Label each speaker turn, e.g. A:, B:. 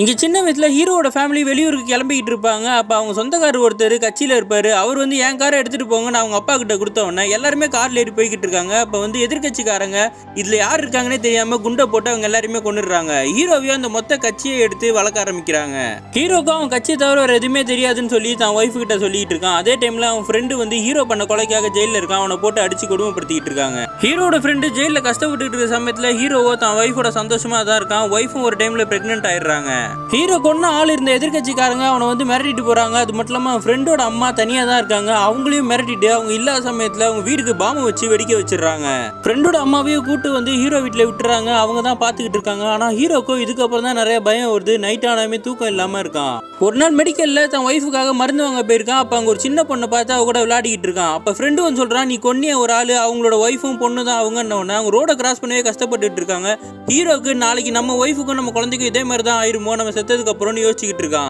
A: இங்க சின்ன வயசுல ஹீரோவோட ஃபேமிலி வெளியூருக்கு கிளம்பிக்கிட்டு இருப்பாங்க. அப்ப அவங்க சொந்தக்காரர் ஒருத்தர் கட்சியில இருப்பாரு. அவர் வந்து என் காரை எடுத்துட்டு போங்கன்னு அவங்க அப்பா கிட்ட கொடுத்த உடனே எல்லாருமே கார்ல ஏறி போய்கிட்டு இருக்காங்க. அப்ப வந்து எதிர்கட்சிக்காரங்க இதுல யார் இருக்காங்கன்னே தெரியாம குண்டை போட்டு அவங்க எல்லாருமே கொண்டுடுறாங்க. ஹீரோவையும் அந்த மொத்த கட்சியை எடுத்து வளர்க்க ஆரம்பிக்கிறாங்க. ஹீரோக்கும் அவன் கட்சியை தவிர வேற எதுவுமே தெரியாதுன்னு சொல்லி தான் ஒய்ஃப் கிட்ட சொல்லிட்டு இருக்கான். அதே டைம்ல அவன் ஃப்ரெண்டு வந்து ஹீரோ பண்ண கொலைக்காக ஜெயில இருக்கான். அவனை போட்டு அடிச்சு கொடுமைப்படுத்திட்டு இருக்காங்க. ஹீரோட ஃப்ரெண்டு ஜெயில கஷ்டப்பட்டு இருக்கிற சமயத்துல ஹீரோவோ தான் ஒய்ஃபோட சந்தோஷமா தான் இருக்கான். ஒய்ஃபும் ஒரு டைம்ல பிரெக்னென்ட் ஆயிடுறாங்க. ஹீரோ கொன்ன ஆள் இருந்த எதிர்கட்சிக்காரங்க அவனை வந்து மிரட்டிட்டு போறாங்க. அது மட்டும் இல்லாம ஃப்ரெண்டோட அம்மா தனியா தான் இருக்காங்க. அவங்களையும் மிரட்டிட்டு அவங்க இல்லாத சமயத்துல அவங்க வீட்டுக்கு பாம்பு வச்சு வெடிக்க வச்சிடறாங்க. ஃப்ரெண்டோட அம்மாவையும் கூட்டு வந்து ஹீரோ வீட்டுல விட்டுறாங்க. அவங்க தான் பாத்துக்கிட்டு இருக்காங்க. ஆனா ஹீரோக்கும் இதுக்கப்புறம் தான் நிறைய பயம் வருது. நைட் ஆனாலுமே தூக்கம் இல்லாம இருக்கான். ஒரு நாள் மெடிக்கல்ல தன் ஒய்ஃபுக்காக மருந்து வாங்க போயிருக்கான். அப்ப அங்க ஒரு சின்ன பொண்ணை பார்த்து அவ கூட விளையாடிக்கிட்டு இருக்கான். அப்ப ஃப்ரெண்டு வந்து சொல்றான், நீ கொன்னிய ஒரு ஆளு அவங்களோட ஒய்ஃபும் பொண்ணு தான் அவங்க ரோட கிராஸ் பண்ணவே கஷ்டப்பட்டு இருக்காங்க. ஹீரோக்கு நாளைக்கு நம்ம ஒய்ஃபுக்கும் நம்ம குழந்தைக்கும் இதே மாதிரி தான் ஆயிருமோ, நம்ம செத்ததுக்கு அப்புறம் யோசிச்சுக்கிட்டு இருக்கான்.